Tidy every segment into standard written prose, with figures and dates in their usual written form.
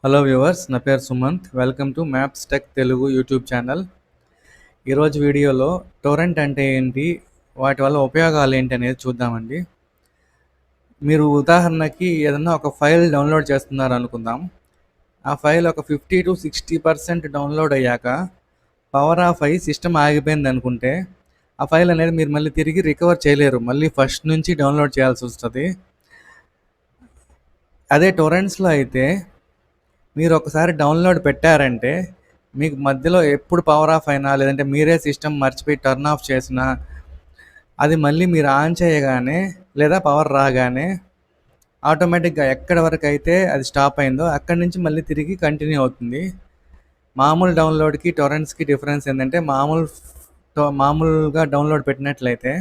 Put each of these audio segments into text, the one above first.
Hello viewers, నా పేరు Sumanth. Welcome to maps tech Telugu YouTube channel. ఈరోజు వీడియోలో టొరెంట్ అంటే ఏంటి, వాటి వల్ల ఉపయోగాలు ఏంటి అనేది చూద్దామండి. మీరు ఉదాహరణకి ఏదన్నా ఒక ఫైల్ డౌన్లోడ్ చేస్తున్నారు అనుకుందాం. ఆ ఫైల్ ఒక 50-60% డౌన్లోడ్ అయ్యాక పవర్ ఆఫ్ అయ్యి సిస్టమ్ ఆగిపోయింది అనుకుంటే ఆ ఫైల్ అనేది మీరు మళ్ళీ తిరిగి రికవర్ చేయలేరు. మళ్ళీ ఫస్ట్ నుంచి డౌన్లోడ్ చేయాల్సి వస్తుంది. అదే టొరెంట్స్లో అయితే మీరు ఒకసారి డౌన్లోడ్ పెట్టారంటే మీకు మధ్యలో ఎప్పుడు పవర్ ఆఫ్ అయినా, లేదంటే మీరే సిస్టమ్ మర్చిపోయి టర్న్ ఆఫ్ చేసినా, అది మళ్ళీ మీరు ఆన్ చేయగానే లేదా పవర్ రాగానే ఆటోమేటిక్గా ఎక్కడి వరకు అయితే అది స్టాప్ అయిందో అక్కడి నుంచి మళ్ళీ తిరిగి కంటిన్యూ అవుతుంది. మామూలు డౌన్లోడ్కి టొరెంట్స్కి డిఫరెన్స్ ఏంటంటే మామూలుగా డౌన్లోడ్ పెట్టినట్లయితే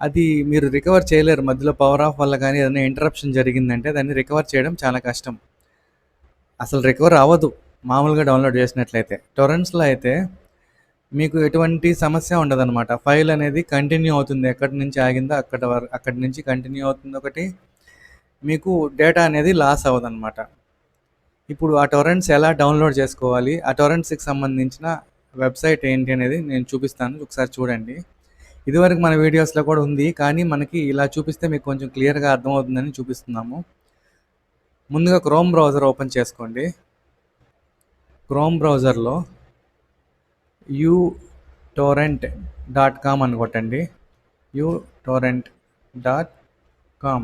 అది మీరు రికవర్ చేయలేరు. మధ్యలో పవర్ ఆఫ్ వల్ల కానీ ఏదైనా ఇంటరప్షన్ జరిగిందంటే దాన్ని రికవర్ చేయడం చాలా కష్టం. అసలు రికవర్ అవ్వదు మామూలుగా డౌన్లోడ్ చేసినట్లయితే. టొరెంట్స్లో అయితే మీకు ఎటువంటి సమస్య ఉండదన్నమాట. ఫైల్ అనేది కంటిన్యూ అవుతుంది, ఎక్కడి నుంచి ఆగిందో అక్కడి నుంచి కంటిన్యూ అవుతుంది. ఒకటి, మీకు డేటా అనేది లాస్ అవ్వదన్నమాట. ఇప్పుడు ఆ టొరెంట్స్ ఎలా డౌన్లోడ్ చేసుకోవాలి, ఆ టొరెంట్స్కి సంబంధించిన వెబ్సైట్ ఏంటి అనేది నేను చూపిస్తాను, ఒకసారి చూడండి. ఇదివరకు మన వీడియోస్లో కూడా ఉంది, కానీ మనకి ఇలా చూపిస్తే మీకు కొంచెం క్లియర్గా అర్థమవుతుందని చూపిస్తున్నాము. ముందుగా క్రోమ్ బ్రౌజర్ ఓపెన్ చేసుకోండి. క్రోమ్ బ్రౌజర్లో utorrent.com అని కొట్టండి. utorrent.com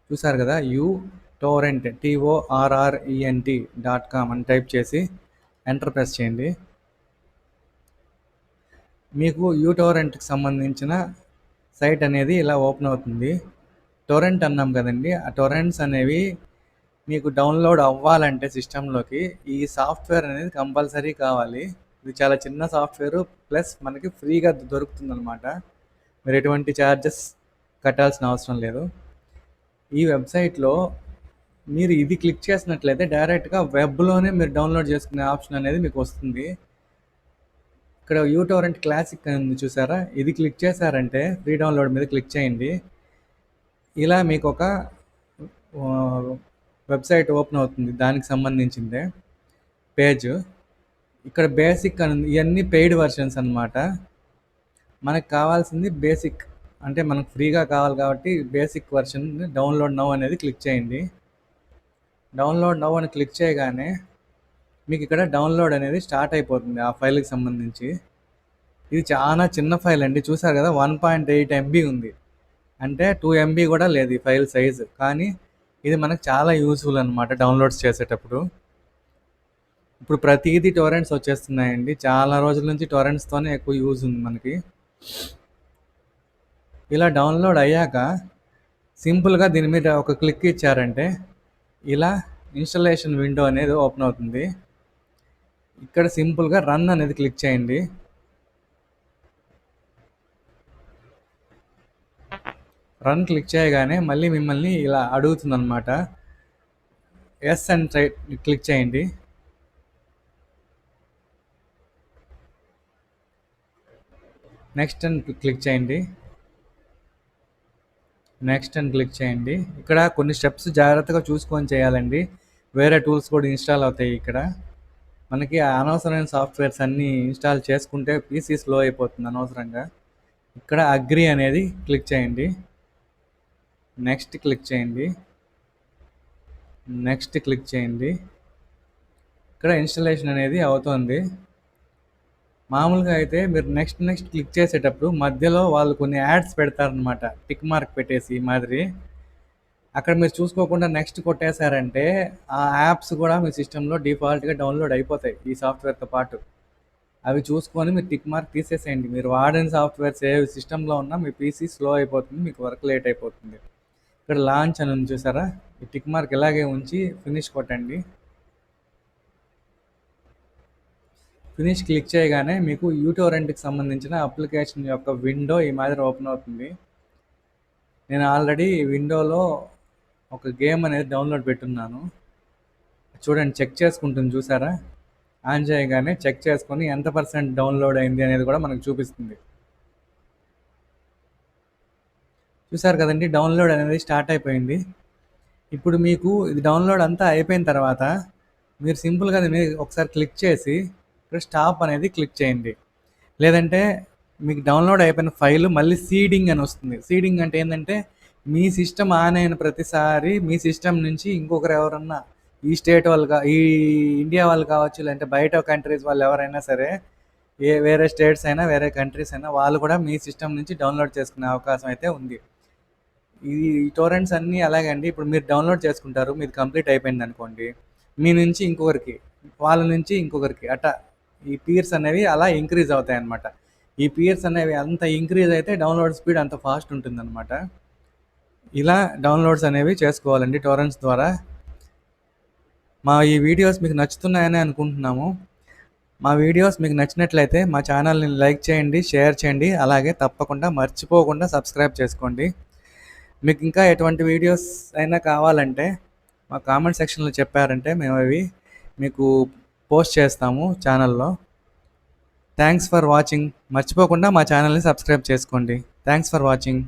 చూసారు కదా, utorrent TORRENT.com అని టైప్ చేసి ఎంటర్ ప్రెస్ చేయండి. మీకు యూటోరెంట్కి సంబంధించిన సైట్ అనేది ఇలా ఓపెన్ అవుతుంది. టొరెంట్ అన్నాం కదండి, ఆ టొరెంట్స్ అనేవి మీకు డౌన్లోడ్ అవ్వాలంటే సిస్టంలోకి ఈ సాఫ్ట్వేర్ అనేది కంపల్సరీ కావాలి. ఇది చాలా చిన్న సాఫ్ట్వేర్, ప్లస్ మనకి ఫ్రీగా దొరుకుతుంది అనమాట. మీరు ఎటువంటి ఛార్జెస్ కట్టాల్సిన అవసరం లేదు. ఈ వెబ్సైట్లో మీరు ఇది క్లిక్ చేసినట్లయితే డైరెక్ట్గా వెబ్లోనే మీరు డౌన్లోడ్ చేసుకునే ఆప్షన్ అనేది మీకు వస్తుంది. ఇక్కడ యూటోరెంట్ క్లాసిక్ అని ఉంది చూసారా, ఇది క్లిక్ చేశారంటే ఫ్రీ డౌన్లోడ్ మీద క్లిక్ చేయండి. ఇలా మీకు ఒక వెబ్సైట్ ఓపెన్ అవుతుంది, దానికి సంబంధించిందే పేజ్. ఇక్కడ బేసిక్ అని ఉంది, ఇవన్నీ పెయిడ్ వర్షన్స్ అనమాట. మనకు కావాల్సింది బేసిక్, అంటే మనకు ఫ్రీగా కావాలి కాబట్టి బేసిక్ వర్షన్ డౌన్లోడ్ నౌ అనేది క్లిక్ చేయండి. డౌన్లోడ్ నౌ అని క్లిక్ చేయగానే మీకు ఇక్కడ డౌన్లోడ్ అనేది స్టార్ట్ అయిపోతుంది ఆ ఫైల్కి సంబంధించి. ఇది చాలా చిన్న ఫైల్ అండి, చూసారు కదా, 1.8 MB ఉంది. అంటే 2 MB కూడా లేదు ఈ ఫైల్ సైజు. కానీ ఇది మనకు చాలా యూజ్ఫుల్ అనమాట డౌన్లోడ్స్ చేసేటప్పుడు. ఇప్పుడు ప్రతిదీ టొరెంట్స్ వచ్చేస్తున్నాయండి, చాలా రోజుల నుంచి టొరెంట్స్తోనే ఎక్కువ యూజ్ ఉంది మనకి. ఇలా డౌన్లోడ్ అయ్యాక సింపుల్గా దీని మీద ఒక క్లిక్ ఇచ్చారంటే ఇలా ఇన్స్టలేషన్ విండో అనేది ఓపెన్ అవుతుంది. ఇక్కడ సింపుల్గా రన్ అనేది క్లిక్ చేయండి. రన్ క్లిక్ చేయగానే మళ్ళీ మిమ్మల్ని ఇలా అడుగుతుంది అనమాట. ఎస్ అని క్లిక్ చేయండి. నెక్స్ట్ అని క్లిక్ చేయండి. నెక్స్ట్ అని క్లిక్ చేయండి. ఇక్కడ కొన్ని స్టెప్స్ జాగ్రత్తగా చూసుకొని చేయాలండి, వేరే టూల్స్ కూడా ఇన్స్టాల్ అవుతాయి. ఇక్కడ మనకి అనవసరమైన సాఫ్ట్వేర్స్ అన్నీ ఇన్స్టాల్ చేసుకుంటే పీసీ స్లో అయిపోతుంది అనవసరంగా. ఇక్కడ అగ్రి అనేది క్లిక్ చేయండి. నెక్స్ట్ క్లిక్ చేయండి. నెక్స్ట్ క్లిక్ చేయండి. ఇక్కడ ఇన్స్టలేషన్ అనేది అవుతుంది. మామూలుగా అయితే మీరు నెక్స్ట్ క్లిక్ చేసేటప్పుడు మధ్యలో వాళ్ళు కొన్ని యాడ్స్ పెడతారనమాట, టిక్ మార్క్ పెట్టేసి ఈ మాదిరి. అక్కడ మీరు చూసుకోకుండా నెక్స్ట్ కొట్టేశారంటే ఆ యాప్స్ కూడా మీ సిస్టంలో డిఫాల్ట్గా డౌన్లోడ్ అయిపోతాయి ఈ సాఫ్ట్వేర్తో పాటు. అవి చూసుకొని మీరు టిక్ మార్క్ తీసేసేయండి. మీరు వాడిన సాఫ్ట్వేర్స్ ఏ సిస్టంలో ఉన్నా మీ పీసీ స్లో అయిపోతుంది, మీకు వర్క్ లేట్ అయిపోతుంది. ఇక్కడ లాంచ్ అని ఉంది చూసారా, ఈ టిక్ మార్క్ ఇలాగే ఉంచి ఫినిష్ కొట్టండి. ఫినిష్ క్లిక్ చేయగానే మీకు యూటోరెంట్కి సంబంధించిన అప్లికేషన్ యొక్క విండో ఈ మాదిరి ఓపెన్ అవుతుంది. నేను ఆల్రెడీ విండోలో ఒక గేమ్ అనేది డౌన్లోడ్ పెట్టున్నాను, చూడండి, చెక్ చేసుకుంటుంది చూసారా. ఆన్ చేయగానే చెక్ చేసుకొని ఎంత % డౌన్లోడ్ అయింది అనేది కూడా మనకు చూపిస్తుంది. చూసారు కదండి, డౌన్లోడ్ అనేది స్టార్ట్ అయిపోయింది. ఇప్పుడు మీకు ఇది డౌన్లోడ్ అంతా అయిపోయిన తర్వాత మీరు సింపుల్గా అది మీద ఒకసారి క్లిక్ చేసి ఇక్కడ స్టాప్ అనేది క్లిక్ చేయండి. లేదంటే మీకు డౌన్లోడ్ అయిపోయిన ఫైల్ మళ్ళీ సీడింగ్ అని వస్తుంది. సీడింగ్ అంటే ఏంటంటే మీ సిస్టమ్ ఆన్ అయిన ప్రతిసారి మీ సిస్టమ్ నుంచి ఇంకొకరు ఎవరన్నా ఈ స్టేట్ వాళ్ళు ఈ ఇండియా వాళ్ళు కావచ్చు, లేదంటే బయట కంట్రీస్ వాళ్ళు ఎవరైనా సరే, వేరే స్టేట్స్ అయినా వేరే కంట్రీస్ అయినా వాళ్ళు కూడా మీ సిస్టమ్ నుంచి డౌన్లోడ్ చేసుకునే అవకాశం అయితే ఉంది. ఈ టోరెంట్స్ అన్నీ అలాగే అండి. ఇప్పుడు మీరు డౌన్లోడ్ చేసుకుంటారు, మీది కంప్లీట్ అయిపోయింది అనుకోండి, మీ నుంచి ఇంకొకరికి, వాళ్ళ నుంచి ఇంకొకరికి అట్లా ఈ పీర్స్ అనేవి అలా ఇంక్రీజ్ అవుతాయి అన్నమాట. ఈ పీర్స్ అనేవి అంత ఇంక్రీజ్ అయితే డౌన్లోడ్ స్పీడ్ అంత ఫాస్ట్ ఉంటుందన్నమాట. ఇలా డౌన్లోడ్స్ అనేవి చేసుకోవాలండి టోరెంట్స్ ద్వారా. మా ఈ వీడియోస్ మీకు నచ్చుతున్నాయని అనుకుంటున్నాము. మా వీడియోస్ మీకు నచ్చినట్లయితే మా ఛానల్ని లైక్ చేయండి, షేర్ చేయండి, అలాగే తప్పకుండా మర్చిపోకుండా సబ్స్క్రైబ్ చేసుకోండి. మీకు ఇంకా ఎటువంటి వీడియోస్ అయినా కావాలంటే మా కామెంట్ సెక్షన్లో చెప్పారంటే మేము అవి మీకు పోస్ట్ చేస్తాము ఛానల్లో. Thanks for watching. మర్చిపోకుండా మా ఛానల్ని సబ్స్క్రైబ్ చేసుకోండి. Thanks for watching.